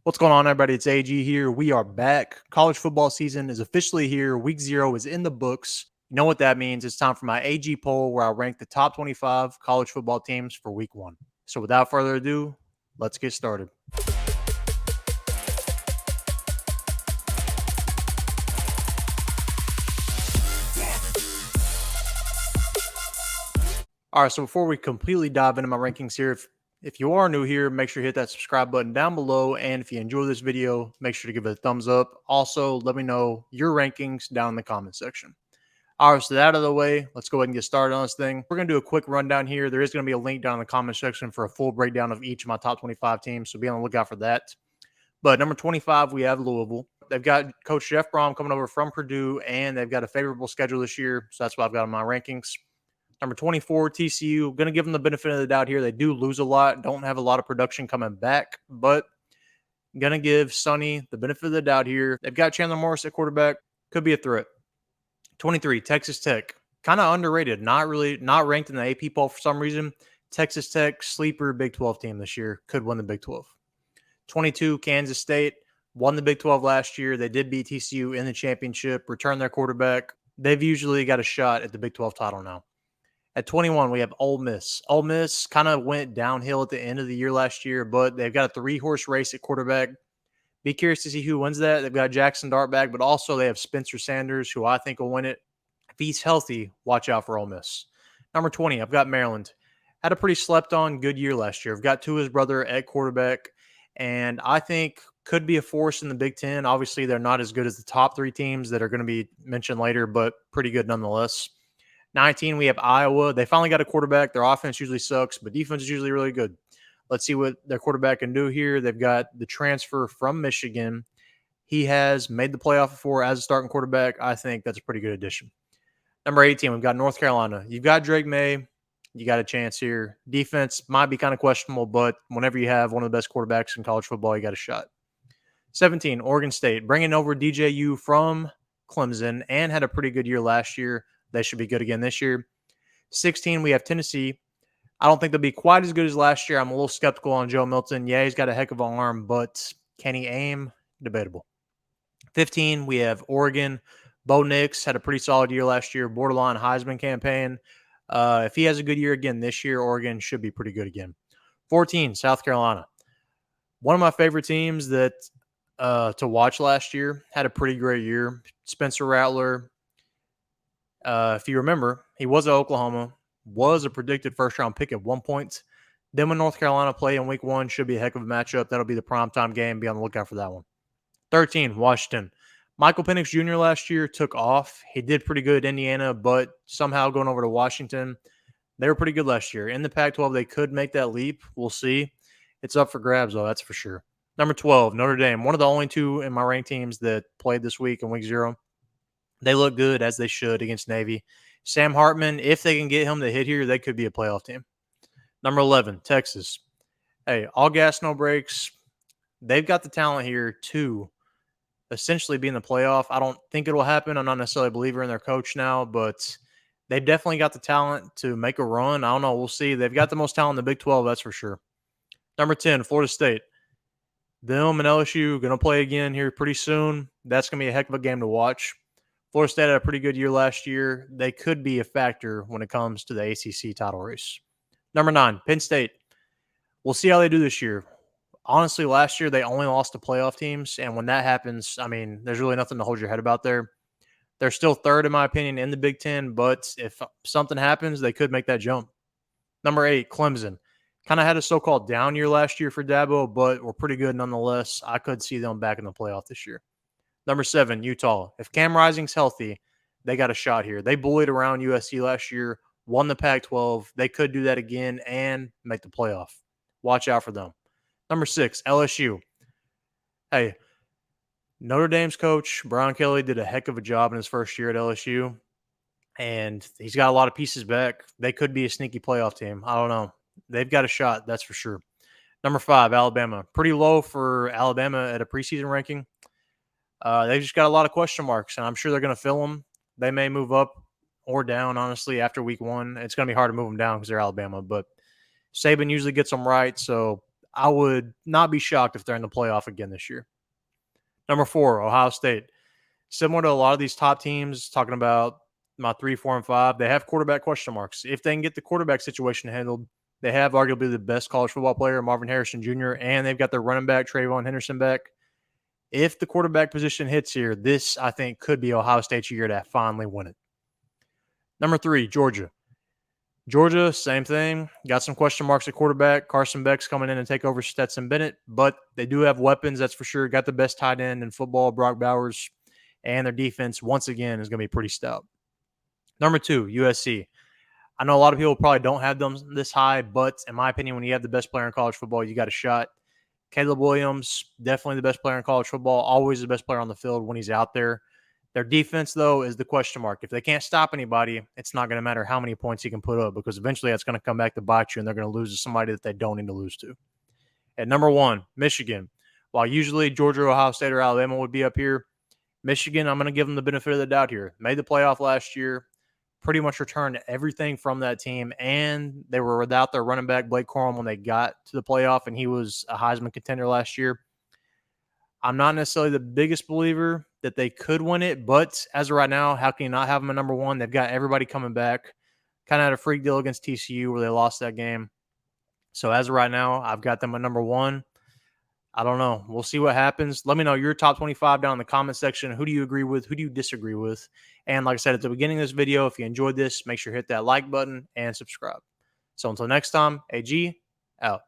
What's going on, everybody? It's AG here. We are back. College football season is officially here. Week 0 is in the books. You know what that means? It's time for my AG poll where I rank the top 25 college football teams for week 1. So without further ado, let's get started. All right, so before we completely dive into my rankings here, if you are new here, make sure you hit that subscribe button down below. And if you enjoy this video, make sure to give it a thumbs up. Also, let me know your rankings down in the comment section. All right, so that out of the way, let's go ahead and get started on this thing. We're going to do a quick rundown here. There is going to be a link down in the comment section for a full breakdown of each of my top 25 teams, so be on the lookout for that. But number 25, we have Louisville. They've got Coach Jeff Brom coming over from Purdue, and they've got a favorable schedule this year, so that's what I've got in my rankings. Number 24, TCU. Going to give them the benefit of the doubt here. They do lose a lot, don't have a lot of production coming back, but going to give Sonny the benefit of the doubt here. They've got Chandler Morris at quarterback. Could be a threat. 23, Texas Tech. Kind of underrated. Not ranked in the AP poll for some reason. Texas Tech, sleeper Big 12 team this year. Could win the Big 12. 22, Kansas State. Won the Big 12 last year. They did beat TCU in the championship. Returned their quarterback. They've usually got a shot at the Big 12 title now. At 21, we have Ole Miss. Ole Miss kind of went downhill at the end of the year last year, but they've got a 3-horse race at quarterback. Be curious to see who wins that. They've got Jackson Dart back, but also they have Spencer Sanders, who I think will win it. If he's healthy, watch out for Ole Miss. Number 20, I've got Maryland. Had a pretty slept-on good year last year. I've got Tua's brother at quarterback, and I think could be a force in the Big Ten. Obviously, they're not as good as the top 3 teams that are going to be mentioned later, but pretty good nonetheless. 19, we have Iowa. They finally got a quarterback. Their offense usually sucks, but defense is usually really good. Let's see what their quarterback can do here. They've got the transfer from Michigan. He has made the playoff before as a starting quarterback. I think that's a pretty good addition. Number 18, we've got North Carolina. You've got Drake May. You got a chance here. Defense might be kind of questionable, but whenever you have one of the best quarterbacks in college football, you got a shot. 17, Oregon State. Bringing over DJU from Clemson and had a pretty good year last year. They should be good again this year. 16, we have Tennessee. I don't think they'll be quite as good as last year. I'm a little skeptical on Joe Milton. Yeah, he's got a heck of an arm, but can he aim? Debatable. 15, we have Oregon. Bo Nix had a pretty solid year last year, borderline Heisman campaign. If he has a good year again this year, Oregon should be pretty good again. 14, South Carolina. One of my favorite teams that to watch last year, had a pretty great year. Spencer Rattler. If you remember, he was at Oklahoma, was a predicted first-round pick at one point. Then when North Carolina play in week 1, should be a heck of a matchup. That'll be the primetime game. Be on the lookout for that one. 13, Washington. Michael Penix Jr. last year took off. He did pretty good at Indiana, but somehow going over to Washington, they were pretty good last year. In the Pac-12, they could make that leap. We'll see. It's up for grabs, though, that's for sure. Number 12, Notre Dame. One of the only 2 in my ranked teams that played this week in week 0. They look good, as they should, against Navy. Sam Hartman, if they can get him to hit here, they could be a playoff team. Number 11, Texas. Hey, all gas, no brakes. They've got the talent here to essentially be in the playoff. I don't think it'll happen. I'm not necessarily a believer in their coach now, but they've definitely got the talent to make a run. I don't know. We'll see. They've got the most talent in the Big 12, that's for sure. Number 10, Florida State. Them and LSU going to play again here pretty soon. That's going to be a heck of a game to watch. Florida State had a pretty good year last year. They could be a factor when it comes to the ACC title race. Number 9, Penn State. We'll see how they do this year. Honestly, last year they only lost to playoff teams, and when that happens, I mean, there's really nothing to hold your head about there. They're still third, in my opinion, in the Big Ten, but if something happens, they could make that jump. Number 8, Clemson. Kind of had a so-called down year last year for Dabo, but were pretty good nonetheless. I could see them back in the playoff this year. Number 7, Utah. If Cam Rising's healthy, they got a shot here. They bullied around USC last year, won the Pac-12. They could do that again and make the playoff. Watch out for them. Number 6, LSU. Hey, Notre Dame's coach, Brian Kelly, did a heck of a job in his first year at LSU, and he's got a lot of pieces back. They could be a sneaky playoff team. I don't know. They've got a shot, that's for sure. Number 5, Alabama. Pretty low for Alabama at a preseason ranking. They've just got a lot of question marks, and I'm sure they're going to fill them. They may move up or down, honestly, after week 1. It's going to be hard to move them down because they're Alabama, but Saban usually gets them right, so I would not be shocked if they're in the playoff again this year. Number 4, Ohio State. Similar to a lot of these top teams, talking about my 3, 4, and 5, they have quarterback question marks. If they can get the quarterback situation handled, they have arguably the best college football player, Marvin Harrison Jr., and they've got their running back, Trayvon Henderson, back. If the quarterback position hits here, this, I think, could be Ohio State's year to finally win it. Number 3, Georgia. Georgia, same thing. Got some question marks at quarterback. Carson Beck's coming in and take over Stetson Bennett, but they do have weapons, that's for sure. Got the best tight end in football, Brock Bowers, and their defense, once again, is going to be pretty stout. Number 2, USC. I know a lot of people probably don't have them this high, but in my opinion, when you have the best player in college football, you got a shot. Caleb Williams, definitely the best player in college football, always the best player on the field when he's out there. Their defense, though, is the question mark. If they can't stop anybody, it's not going to matter how many points he can put up, because eventually that's going to come back to bite you, and they're going to lose to somebody that they don't need to lose to. At number 1, Michigan. While usually Georgia, Ohio State, or Alabama would be up here, Michigan, I'm going to give them the benefit of the doubt here. Made the playoff last year, pretty much returned everything from that team, and they were without their running back, Blake Corum, when they got to the playoff, and he was a Heisman contender last year. I'm not necessarily the biggest believer that they could win it, but as of right now, how can you not have them at number 1? They've got everybody coming back. Kind of had a freak deal against TCU where they lost that game. So as of right now, I've got them at number 1. I don't know. We'll see what happens. Let me know your top 25 down in the comment section. Who do you agree with? Who do you disagree with? And like I said at the beginning of this video, if you enjoyed this, make sure to hit that like button and subscribe. So until next time, AG, out.